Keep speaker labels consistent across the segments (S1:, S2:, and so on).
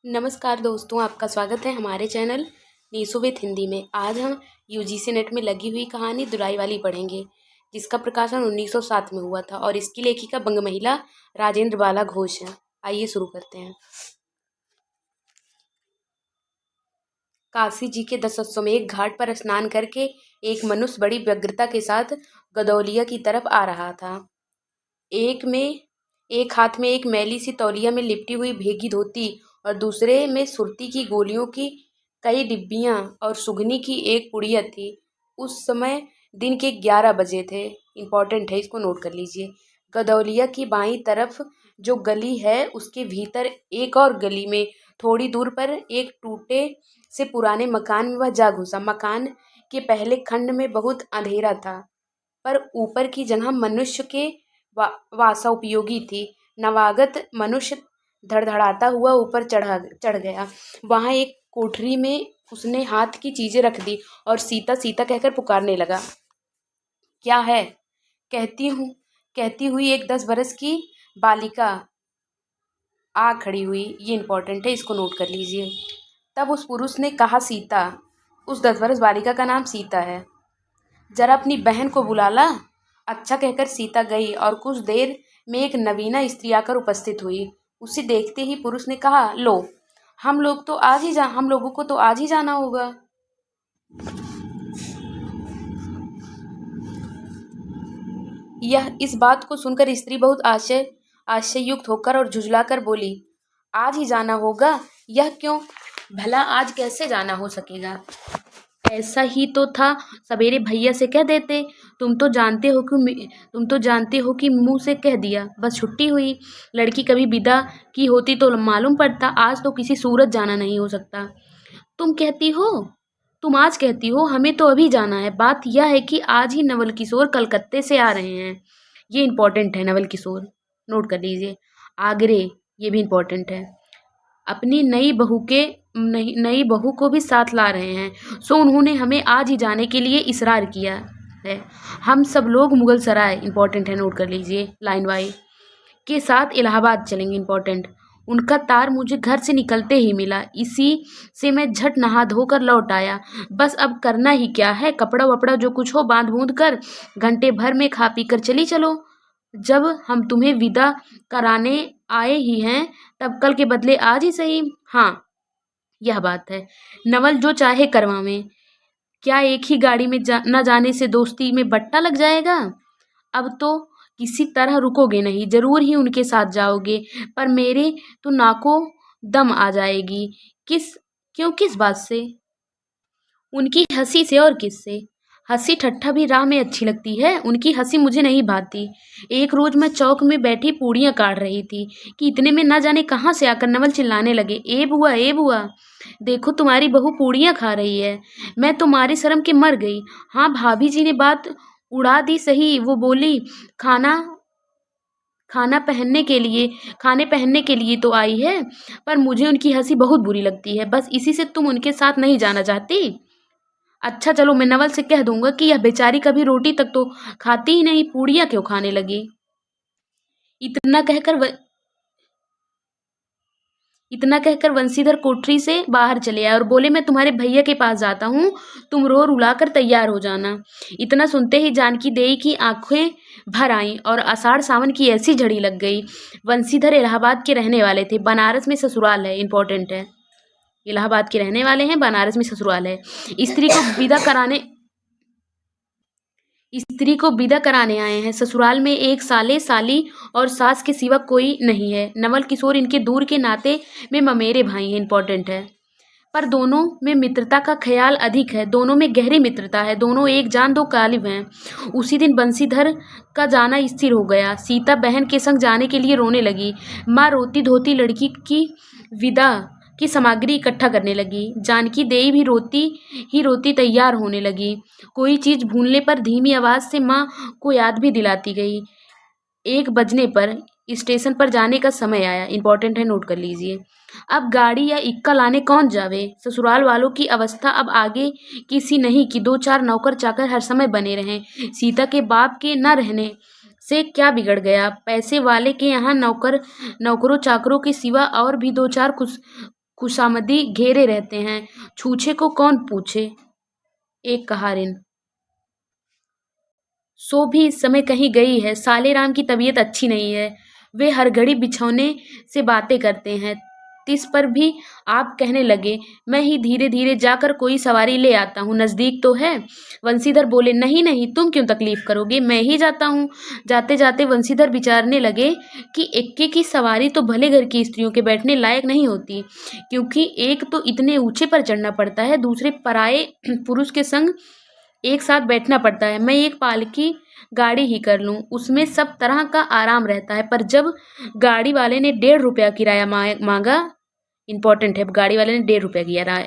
S1: नमस्कार दोस्तों, आपका स्वागत है हमारे चैनल नीसो विथ हिंदी में। आज हम यूजीसी नेट में लगी हुई कहानी दुराई वाली पढ़ेंगे, जिसका प्रकाशन 1907 में हुआ था और इसकी लेखिका बंग महिला राजेंद्र बाला घोष हैं। आइए शुरू करते हैं। काशी जी के दशाश्वमेध घाट पर स्नान करके एक मनुष्य बड़ी व्यग्रता के साथ गदौलिया की तरफ आ रहा था। एक हाथ में एक मैली सी तौलिया में लिपटी हुई भीगी धोती और दूसरे में सुरती की गोलियों की कई डिब्बियां और सुगनी की एक पुड़िया थी। उस समय दिन के 11 बजे थे। इम्पोर्टेंट है, इसको नोट कर लीजिए। गदौलिया की बाईं तरफ जो गली है उसके भीतर एक और गली में थोड़ी दूर पर एक टूटे से पुराने मकान में वह जा घुसा। मकान के पहले खंड में बहुत अंधेरा था, पर ऊपर की जगह मनुष्य के वासोपयोगी थी। नवागत मनुष्य धड़धड़ाता हुआ ऊपर चढ़ गया। वहां एक कोठरी में उसने हाथ की चीजें रख दी और सीता सीता कहकर पुकारने लगा। क्या है? कहती हुई एक 10 बरस की बालिका आ खड़ी हुई। ये इंपॉर्टेंट है, इसको नोट कर लीजिए। तब उस पुरुष ने कहा, सीता। उस 10 बरस बालिका का नाम सीता है। जरा अपनी बहन को बुला ला। अच्छा कहकर सीता गई और कुछ देर में एक नवीना स्त्री आकर उपस्थित हुई। उसे देखते ही पुरुष ने कहा, लो, हम लोगों को तो आज ही जाना होगा। इस बात को सुनकर स्त्री बहुत आश्चर्ययुक्त होकर और झुंझलाकर बोली, आज ही जाना होगा? यह क्यों? भला आज कैसे जाना हो सकेगा? ऐसा ही तो था, सवेरे भैया से कह देते। तुम तो जानते हो कि मुंह से कह दिया, बस छुट्टी हुई। लड़की कभी विदा की होती तो मालूम पड़ता। आज तो किसी सूरत जाना नहीं हो सकता। तुम आज कहती हो, हमें तो अभी जाना है। बात यह है कि आज ही नवल किशोर कलकत्ते से आ रहे हैं। ये इंपॉर्टेंट है, नवल किशोर नोट कर लीजिए। आगरे, ये भी इंपॉर्टेंट है। अपनी नई बहू को भी साथ ला रहे हैं, सो उन्होंने हमें आज ही जाने के लिए इसरार किया है। हम सब लोग मुगल सराय, इंपॉर्टेंट है, नोट कर लीजिए, लाइन वाई के साथ इलाहाबाद चलेंगे। इंपॉर्टेंट। उनका तार मुझे घर से निकलते ही मिला, इसी से मैं झट नहा धोकर लौट आया। बस अब करना ही क्या है, कपड़ा वपड़ा जो कुछ हो बांध बूंद कर घंटे भर में खा पी कर चली चलो। जब हम तुम्हें विदा कराने आए ही हैं, तब कल के बदले आज ही सही। हाँ, यह बात है। नवल जो चाहे करवावें। क्या एक ही गाड़ी में न जाने से दोस्ती में बट्टा लग जाएगा? अब तो किसी तरह रुकोगे नहीं, जरूर ही उनके साथ जाओगे, पर मेरे तो नाको दम आ जाएगी। किस बात से? उनकी हंसी से। और किससे? हंसी ठट्ठा भी राह में अच्छी लगती है, उनकी हंसी मुझे नहीं भाती। एक रोज मैं चौक में बैठी पूड़ियाँ काट रही थी कि इतने में न जाने कहाँ से आकर नवल चिल्लाने लगे, ए बुआ, देखो तुम्हारी बहू पूड़ियाँ खा रही है। मैं तो मारी शर्म के मर गई। हाँ, भाभी जी ने बात उड़ा दी सही। वो बोली, खाने पहनने के लिए तो आई है। पर मुझे उनकी हंसी बहुत बुरी लगती है। बस इसी से तुम उनके साथ नहीं जाना चाहती? अच्छा चलो, मैं नवल से कह दूंगा कि यह बेचारी कभी रोटी तक तो खाती ही नहीं, पूड़ियाँ क्यों खाने लगी। इतना कहकर वंशीधर कोठरी से बाहर चले आए और बोले, मैं तुम्हारे भैया के पास जाता हूँ, तुम रो रुलाकर तैयार हो जाना। इतना सुनते ही जानकी देई की आंखें भर आईं और आषाढ़ सावन की ऐसी झड़ी लग गई। वंशीधर इलाहाबाद के रहने वाले थे, बनारस में ससुराल है। इंपॉर्टेंट है, इलाहाबाद के रहने वाले हैं, बनारस में ससुराल है। स्त्री को विदा कराने आए हैं। ससुराल में एक साले साली और सास के सिवा कोई नहीं है। नवल किशोर इनके दूर के नाते में ममेरे भाई हैं। इंपॉर्टेंट है, पर दोनों में मित्रता का ख्याल अधिक है। दोनों में गहरी मित्रता है। दोनों एक जान दो कालिब हैं। उसी दिन बंशीधर का जाना स्थिर हो गया। सीता बहन के संग जाने के लिए रोने लगी। माँ रोती धोती लड़की की विदा की सामग्री इकट्ठा करने लगी। जानकी देई भी रोती तैयार होने लगी। कोई चीज भूलने पर धीमी आवाज से माँ को याद भी दिलाती गई। 1 बजने पर स्टेशन पर जाने का समय आया। इंपॉर्टेंट है, नोट कर लीजिए। अब गाड़ी या इक्का लाने कौन जावे? ससुराल वालों की अवस्था अब आगे किसी नहीं कि 2-4 नौकर चाकर हर समय बने रहें। सीता के बाप के न रहने से क्या बिगड़ गया? पैसे वाले के यहाँ नौकरों चाकरों के सिवा और भी 2-4 खुशामदी घेरे रहते हैं, छूछे को कौन पूछे। एक कहारिन। सो भी इस समय कहीं गई है, साले राम की तबीयत अच्छी नहीं है, वे हर घड़ी बिछौने से बातें करते हैं। तिस पर भी आप कहने लगे, मैं ही धीरे धीरे जाकर कोई सवारी ले आता हूँ, नज़दीक तो है। वंशीधर बोले, नहीं नहीं, तुम क्यों तकलीफ करोगे, मैं ही जाता हूँ। जाते जाते वंशीधर विचारने लगे कि इक्के की सवारी तो भले घर की स्त्रियों के बैठने लायक नहीं होती, क्योंकि एक तो इतने ऊंचे पर चढ़ना पड़ता है, दूसरे पराये पुरुष के संग एक साथ बैठना पड़ता है। मैं एक पालकी गाड़ी ही कर लूं, उसमें सब तरह का आराम रहता है। पर जब गाड़ी वाले ने 1.5 रुपया किराया मांगा, इंपॉर्टेंट है, गाड़ी वाले ने 1.5 रुपया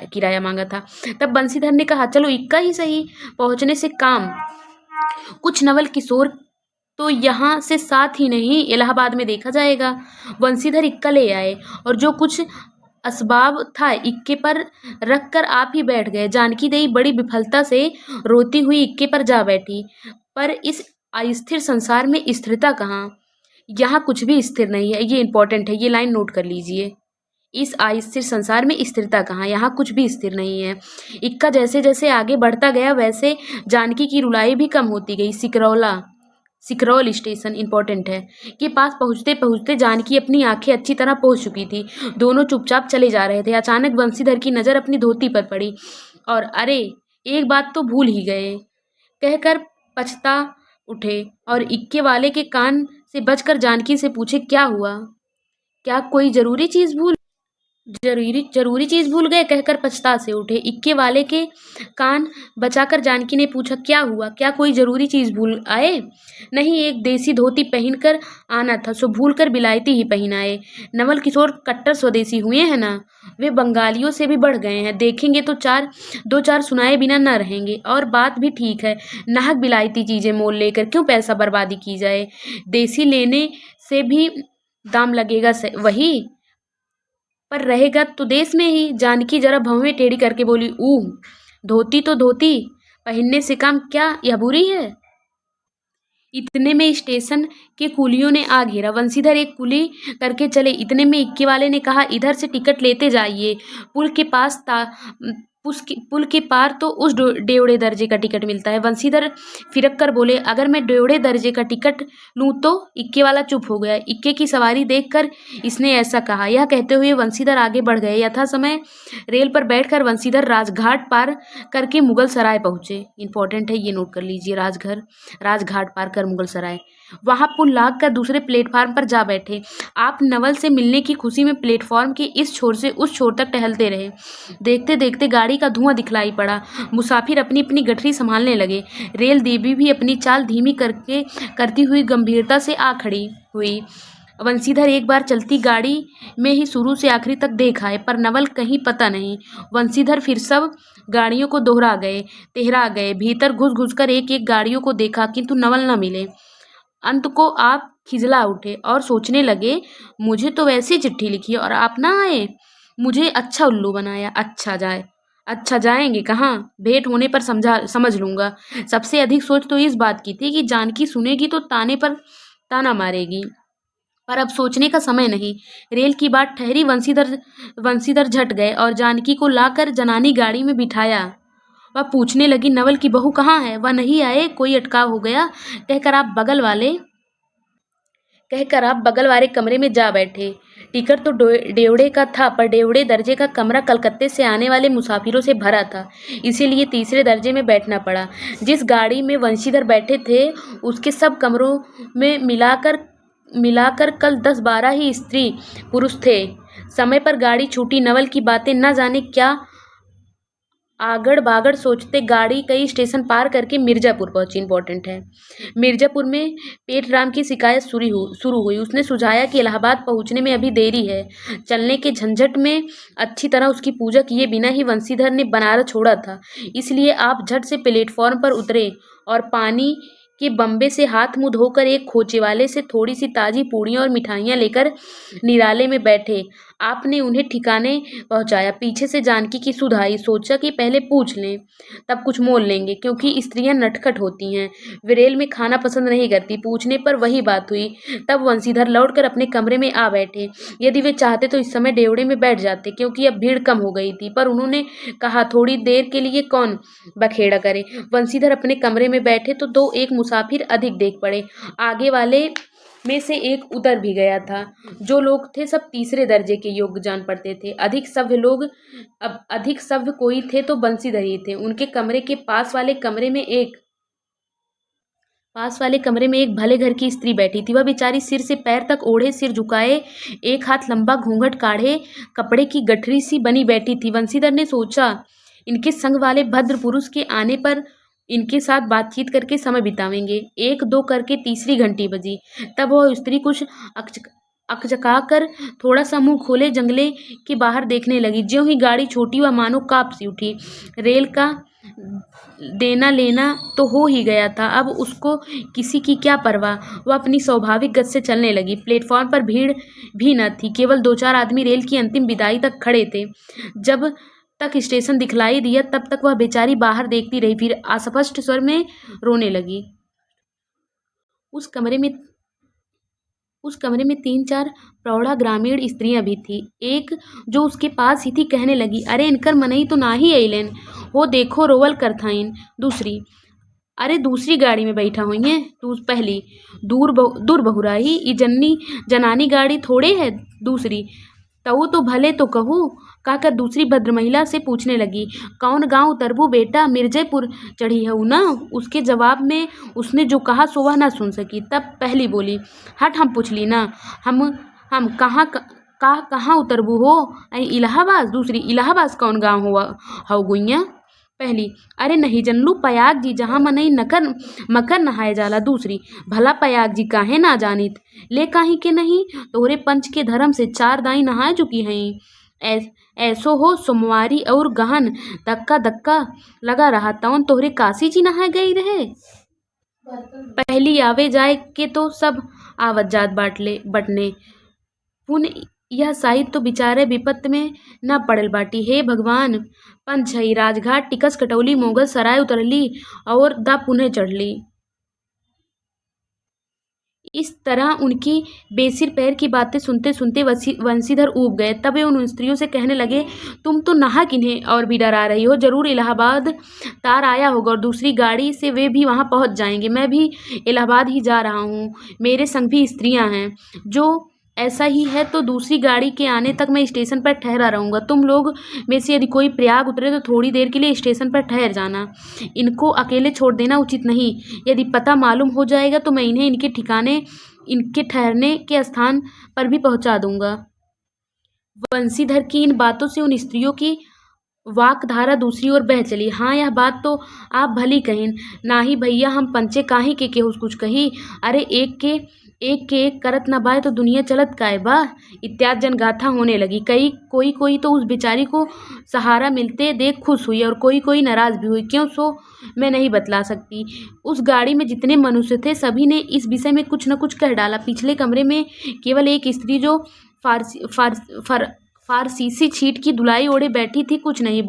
S1: किराया मांगा था, तब बंसीधर ने कहा, चलो इक्का ही सही, पहुंचने से काम। कुछ नवल किशोर तो यहाँ से साथ ही नहीं, इलाहाबाद में देखा जाएगा। बंसीधर इक्का ले आए और जो कुछ असबाब था इक्के पर रख कर आप ही बैठ गए। जानकी देवी बड़ी विफलता से रोती हुई इक्के पर जा बैठी। पर इस अस्थिर संसार में स्थिरता कहाँ, यहाँ कुछ भी स्थिर नहीं है। ये इंपॉर्टेंट है, ये लाइन नोट कर लीजिए। इस अस्थिर संसार में स्थिरता कहाँ, यहाँ कुछ भी स्थिर नहीं है। इक्का जैसे जैसे आगे बढ़ता गया वैसे जानकी की रुलाई भी कम होती गई। सिकरौल स्टेशन, इंपॉर्टेंट है, के पास पहुंचते पहुंचते जानकी अपनी आंखें अच्छी तरह पहुंच चुकी थी। दोनों चुपचाप चले जा रहे थे। अचानक बंसीधर की नज़र अपनी धोती पर पड़ी और अरे, एक बात तो भूल ही गए, कहकर पछता उठे और इक्के वाले के कान से बचकर जानकी से पूछे, क्या हुआ, क्या कोई जरूरी चीज भूल गए, कहकर पछता से उठे। इक्के वाले के कान बचाकर जानकी ने पूछा, क्या हुआ, क्या कोई जरूरी चीज भूल आए। नहीं, एक देसी धोती पहनकर आना था, सो भूल कर बिलायती ही पहन आए। नवल किशोर कट्टर स्वदेशी हुए हैं ना, वे बंगालियों से भी बढ़ गए हैं, देखेंगे तो दो चार सुनाए बिना न रहेंगे। और बात भी ठीक है, नाहक बिलायती चीजें मोल लेकर क्यों पैसा बर्बादी की जाए, देसी लेने से भी दाम लगेगा वही, पर रहेगा तो देश में ही। जानकी जरा भौवें टेढ़ी करके बोली, धोती तो धोती, पहनने से काम क्या यह बुरी है। इतने में स्टेशन के कुलियों ने आ घेरा। वंशीधर एक कुली करके चले। इतने में इक्के वाले ने कहा, इधर से टिकट लेते जाइए, पुल के पार तो उस डेवड़े दर्जे का टिकट मिलता है। वंशीधर फिरक कर बोले, अगर मैं डेवड़े दर्जे का टिकट लूं तो। इक्के वाला चुप हो गया। इक्के की सवारी देखकर इसने ऐसा कहा। यह कहते हुए वंशीधर आगे बढ़ गए। यथा समय रेल पर बैठकर वंशीधर राजघाट पार करके मुगल सराय पहुंचे। इंपॉर्टेंट है, ये नोट कर लीजिए, राजघाट पार कर मुगल सराय। वहां पुल लाग कर दूसरे प्लेटफार्म पर जा बैठे। आप नवल से मिलने की खुशी में प्लेटफार्म के इस छोर से उस छोर तक टहलते रहे। देखते देखते गाड़ी का धुआं दिखलाई पड़ा। मुसाफिर अपनी अपनी गठरी संभालने लगे। रेल देवी भी अपनी चाल धीमी करती हुई गंभीरता से आ खड़ी हुई। वंशीधर एक बार चलती गाड़ी में ही शुरू से आखिरी तक देख आए, पर नवल कहीं पता नहीं। वंशीधर फिर सब गाड़ियों को तेहरा गए। भीतर घुस घुस कर एक एक गाड़ियों को देखा, किंतु नवल न मिले। अंत को आप खिजला उठे और सोचने लगे, मुझे तो वैसी चिट्ठी लिखी और आप ना आए, मुझे अच्छा उल्लू बनाया। अच्छा जाएंगे कहाँ, भेंट होने पर समझ लूंगा। सबसे अधिक सोच तो इस बात की थी कि जानकी सुनेगी तो ताने पर ताना मारेगी, पर अब सोचने का समय नहीं। रेल की बात ठहरी। वंशीधर झट गए और जानकी को लाकर जनानी गाड़ी में बिठाया। वह पूछने लगी, नवल की बहू कहाँ है, वह नहीं आए, कोई अटकाव हो गया, कहकर आप बगल वाले कमरे में जा बैठे। टिकट तो डेवड़े का था, पर डेवड़े दर्जे का कमरा कलकत्ते से आने वाले मुसाफिरों से भरा था, इसीलिए तीसरे दर्जे में बैठना पड़ा। जिस गाड़ी में वंशीधर बैठे थे उसके सब कमरों में मिलाकर कल 10-12 ही स्त्री पुरुष थे। समय पर गाड़ी छूटी। नवल की बातें न जाने क्या आगड़ बागड़ सोचते गाड़ी कई स्टेशन पार करके मिर्जापुर पहुंची। इंपॉर्टेंट है, मिर्जापुर में पेटराम की शिकायत शुरू हुई। उसने सुझाया कि इलाहाबाद पहुंचने में अभी देरी है। चलने के झंझट में अच्छी तरह उसकी पूजा किए बिना ही वंशीधर ने बनारस छोड़ा था, इसलिए आप झट से प्लेटफॉर्म पर उतरे और पानी के बम्बे से हाथ मुंह धोकर एक खोचे वाले से थोड़ी सी ताजी पूड़ियाँ और मिठाइयाँ लेकर निराले में बैठे। आपने उन्हें ठिकाने पहुंचाया। पीछे से जानकी की सुध आई, सोचा कि पहले पूछ लें, तब कुछ मोल लेंगे, क्योंकि स्त्रियां नटखट होती हैं, विरेल में खाना पसंद नहीं करती। पूछने पर वही बात हुई। तब वंशीधर लौटकर अपने कमरे में आ बैठे। यदि वे चाहते तो इस समय डेवड़े में बैठ जाते, क्योंकि अब भीड़ कम हो गई थी, पर उन्होंने कहा थोड़ी देर के लिए कौन बखेड़ा करे। वंशीधर अपने कमरे में बैठे तो दो एक मुसाफिर अधिक देख पड़े। आगे वाले में से एक उतर भी गया था। जो लोग थे सब तीसरे दर्जे के योग्य जान पड़ते थे। अधिक सभ्य कोई थे तो बंसीधर ही थे। उनके कमरे के पास वाले कमरे में एक भले घर की स्त्री बैठी थी। वह बेचारी सिर से पैर तक ओढ़े, सिर झुकाए, एक हाथ लंबा घूंघट काढ़े, कपड़े की गठरी सी बनी बैठी थी। वंशीधर ने सोचा इनके संग वाले भद्र पुरुष के आने पर इनके साथ बातचीत करके समय बितावेंगे। एक दो करके तीसरी घंटी बजी। तब वह स्त्री कुछ अकचका कर थोड़ा सा मुंह खोले जंगले के बाहर देखने लगी। ज्यों ही गाड़ी छोटी वह मानो कांप सी उठी। रेल का देना लेना तो हो ही गया था, अब उसको किसी की क्या परवाह। वह अपनी स्वाभाविक गति से चलने लगी। प्लेटफॉर्म पर भीड़ भी न थी, केवल दो चार आदमी रेल की अंतिम विदाई तक खड़े थे। जब तक स्टेशन दिखलाई दिया तब तक वह बेचारी बाहर देखती रही, फिर अस्पष्ट स्वर में रोने लगी। उस कमरे में तीन चार प्रौढ़ा ग्रामीण स्त्रियां भी थी। एक जो उसके पास ही थी कहने लगी, अरे इनकर मनई तो ना ही अइलेन हो, देखो रोवल करथाइन। दूसरी, अरे दूसरी गाड़ी में बैठा हुई हैं। पहली, दूर बहुराही ई जनानी गाड़ी थोड़े है। दूसरी, तऊ तो भले तो कहूँ, कहकर दूसरी भद्र महिला से पूछने लगी, कौन गांव उतरबू बेटा, मिर्जेपुर चढ़ी हूँ ना। उसके जवाब में उसने जो कहा सो वह न सुन सकी। तब पहली बोली, हट हम पूछली ना, हम कहाँ उतरबू हो, इलाहाबाद। दूसरी, इलाहाबाद कौन गाँव हुआ हऊ गुइया। पहली, अरे नहीं जनलू, पयाग जी जहाँ मनई मकर नहाए जाला। दूसरी, भला पयाग जी काहे ना जानित, ले काहे के नहीं, तोहरे पंच के धर्म से 4 दाई नहाए चुकी हैं। ऐसो हो सोमवारी और गहन धक्का लगा रहा तवन तोहरे काशी जी नहाए गई रहे। पहली, आवे जाए के तो सब आवत जात बटने पुन यह साहित्य तो बिचारे विपत्त में न पड़ल बाटी। हे भगवान, पंचई राजघाट टिकस कटौली मोगल सराय उतरली और दा पुनः चढ़ली। इस तरह उनकी बेसिर पैर की बातें सुनते सुनते वंशीधर ऊब गए। तब वे उन स्त्रियों से कहने लगे, तुम तो नहा किन्हें और भी डरा रही हो, जरूर इलाहाबाद तार आया होगा और दूसरी गाड़ी से वे भी वहां पहुंच जाएंगे। मैं भी इलाहाबाद ही जा रहा हूँ, मेरे संग भी स्त्रियां हैं। जो ऐसा ही है तो दूसरी गाड़ी के आने तक मैं स्टेशन पर ठहरा रहूँगा। तुम लोग में से यदि कोई प्रयाग उतरे तो थोड़ी देर के लिए स्टेशन पर ठहर जाना, इनको अकेले छोड़ देना उचित नहीं। यदि पता मालूम हो जाएगा तो मैं इन्हें इनके ठिकाने, इनके ठहरने के स्थान पर भी पहुंचा दूंगा। वंशीधर की इन बातों से उन स्त्रियों की वाकधारा दूसरी ओर बह चली। हाँ, यह बात तो आप भली कहीन, ना ही भैया हम पंचे काहे के केहू कुछ कही। अरे एक के एक करत न बाय तो दुनिया चलत काय बा, इत्यादि जनगाथा होने लगी। कोई तो उस बेचारी को सहारा मिलते देख खुश हुई और कोई नाराज भी हुई। क्यों सो मैं नहीं बतला सकती। उस गाड़ी में जितने मनुष्य थे सभी ने इस विषय में कुछ न कुछ कह डाला। पिछले कमरे में केवल एक स्त्री जो फारसीसी छीट की धुलाई ओढ़े बैठी थी कुछ नहीं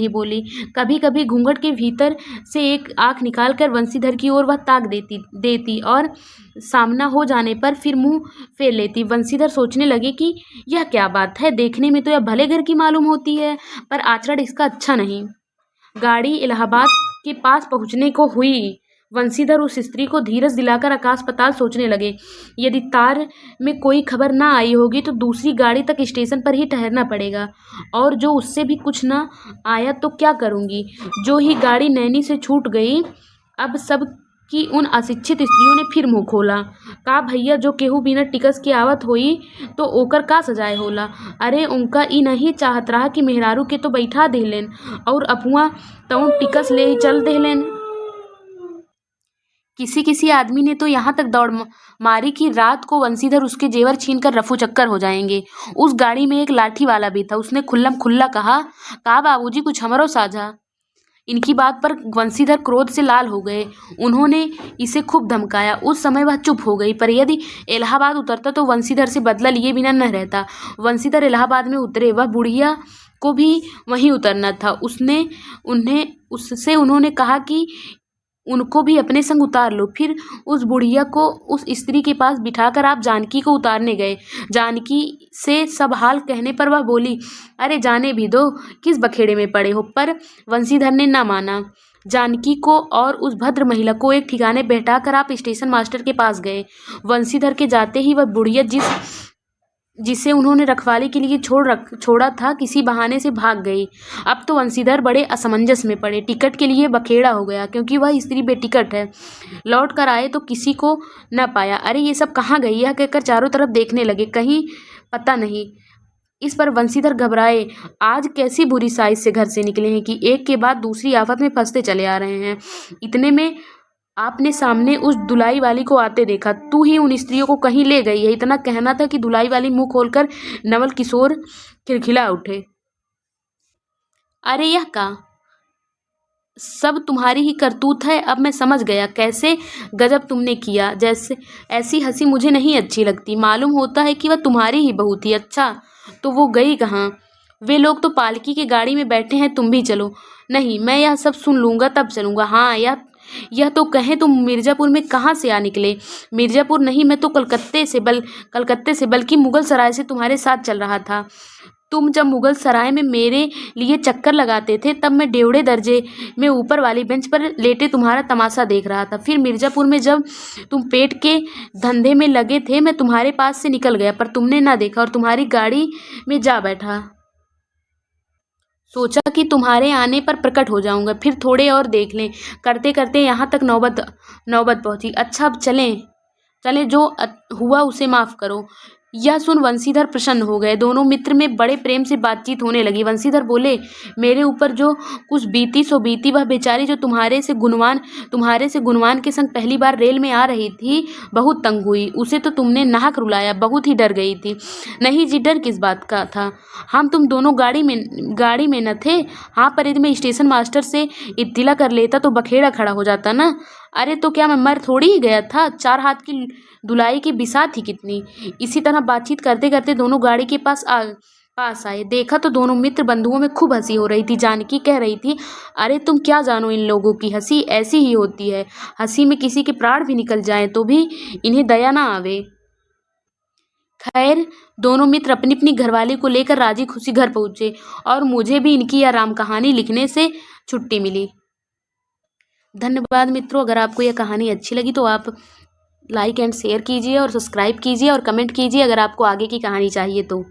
S1: बोली। कभी कभी घूंघट के भीतर से एक आंख निकालकर वंशीधर की ओर वह ताक देती और सामना हो जाने पर फिर मुंह फेर लेती। वंशीधर सोचने लगे कि यह क्या बात है, देखने में तो यह भले घर की मालूम होती है, पर आचरण इसका अच्छा नहीं। गाड़ी इलाहाबाद के पास पहुंचने को हुई। वंशीधर उस स्त्री को धीरज दिलाकर आकाश पाताल सोचने लगे। यदि तार में कोई खबर ना आई होगी तो दूसरी गाड़ी तक स्टेशन पर ही ठहरना पड़ेगा, और जो उससे भी कुछ ना आया तो क्या करूंगी। जो ही गाड़ी नैनी से छूट गई, अब सब की उन अशिक्षित स्त्रियों ने फिर मुंह खोला। का भैया जो केहू बिना टिकस के आवत होई तो ओकर का सजाए होला। अरे उनका ई नहीं चाहत रहा कि मेहरारू के तो बैठा देहलेन और अपुआ तउन टिकस ले ही चल देहलेन। किसी आदमी ने तो यहाँ तक दौड़ मारी कि रात को वंशीधर उसके जेवर छीनकर रफू चक्कर हो जाएंगे। उस गाड़ी में एक लाठी वाला भी था। उसने खुल्लम खुल्ला कहा, का बाबूजी कुछ हमरो साझा। इनकी बात पर वंशीधर क्रोध से लाल हो गए। उन्होंने इसे खूब धमकाया। उस समय वह चुप हो गई, पर यदि इलाहाबाद उतरता तो वंशीधर से बदला लिए बिना न रहता। वंशीधर इलाहाबाद में उतरे। वह बुढ़िया को भी वहीं उतरना था। उससे उन्होंने कहा कि उनको भी अपने संग उतार लो। फिर उस बुढ़िया को उस स्त्री के पास बिठाकर आप जानकी को उतारने गए। जानकी से सब हाल कहने पर वह बोली, अरे जाने भी दो, किस बखेड़े में पड़े हो। पर वंशीधर ने ना माना। जानकी को और उस भद्र महिला को एक ठिकाने बैठाकर आप स्टेशन मास्टर के पास गए। वंशीधर के जाते ही वह बुढ़िया जिसे उन्होंने रखवाली के लिए छोड़ा था, किसी बहाने से भाग गई। अब तो वंशीधर बड़े असमंजस में पड़े। टिकट के लिए बखेड़ा हो गया, क्योंकि वह स्त्री बेटिकट है। लौट कर आए तो किसी को न पाया। अरे ये सब कहाँ गई, यह कहकर चारों तरफ देखने लगे, कहीं पता नहीं। इस पर वंशीधर घबराए। आज कैसी बुरी साइज से घर से निकले हैं कि एक के बाद दूसरी आफत में फंसते चले आ रहे हैं। इतने में आपने सामने उस दुलाई वाली को आते देखा। तू ही उन स्त्रियों को कहीं ले गई है। इतना कहना था कि दुलाई वाली मुंह खोलकर नवल किशोर खिलखिला उठे। अरे यह का सब तुम्हारी ही करतूत है। अब मैं समझ गया कैसे गजब तुमने किया। जैसे ऐसी हंसी मुझे नहीं अच्छी लगती। मालूम होता है कि वह तुम्हारी ही बहू थी। अच्छा, तो वो गई कहाँ? वे लोग तो पालकी की गाड़ी में बैठे हैं, तुम भी चलो। नहीं, मैं यह सब सुन लूँगा तब चलूँगा। हाँ, यह तो कहें तुम मिर्ज़ापुर में कहाँ से आ निकले? मिर्ज़ापुर नहीं, मैं तो कलकत्ते से बल्कि मुगल सराय से तुम्हारे साथ चल रहा था। तुम जब मुगल सराय में मेरे लिए चक्कर लगाते थे, तब मैं डेवढ़े दर्जे में ऊपर वाली बेंच पर लेटे तुम्हारा तमाशा देख रहा था। फिर मिर्ज़ापुर में जब तुम पेट के धंधे में लगे थे, मैं तुम्हारे पास से निकल गया, पर तुमने ना देखा और तुम्हारी गाड़ी में जा बैठा। सोचा कि तुम्हारे आने पर प्रकट हो जाऊंगा, फिर थोड़े और देख लें। करते करते यहाँ तक नौबत पहुंची। अच्छा, अब चलें चलें, जो हुआ उसे माफ करो। यह सुन वंशीधर प्रसन्न हो गए। दोनों मित्र में बड़े प्रेम से बातचीत होने लगी। वंशीधर बोले, मेरे ऊपर जो कुछ बीती सो बीती। वह बेचारी जो तुम्हारे से गुणवान के संग पहली बार रेल में आ रही थी, बहुत तंग हुई। उसे तो तुमने नाहक रुलाया, बहुत ही डर गई थी। नहीं जी, डर किस बात का था? हम तुम दोनों गाड़ी में न थे? हाँ, पर यदि मैं स्टेशन मास्टर से इत्तिला कर लेता तो बखेड़ा खड़ा हो जाता ना। अरे तो क्या मैं मर थोड़ी ही गया था? 4 हाथ की दुलाई की बिसात थी कितनी। इसी तरह बातचीत करते करते दोनों गाड़ी के पास आए। देखा तो दोनों मित्र बंधुओं में खूब हंसी हो रही थी। जानकी कह रही थी, अरे तुम क्या जानो, इन लोगों की हंसी ऐसी ही होती है। हंसी में किसी के प्राण भी निकल जाएं तो भी इन्हें दया ना आवे। खैर, दोनों मित्र अपनी अपनी घरवाली को लेकर राजी खुशी घर पहुंचे और मुझे भी इनकी यह राम कहानी लिखने से छुट्टी मिली। धन्यवाद मित्रों। अगर आपको यह कहानी अच्छी लगी तो आप लाइक एंड शेयर कीजिए और सब्सक्राइब कीजिए और कमेंट कीजिए अगर आपको आगे की कहानी चाहिए तो।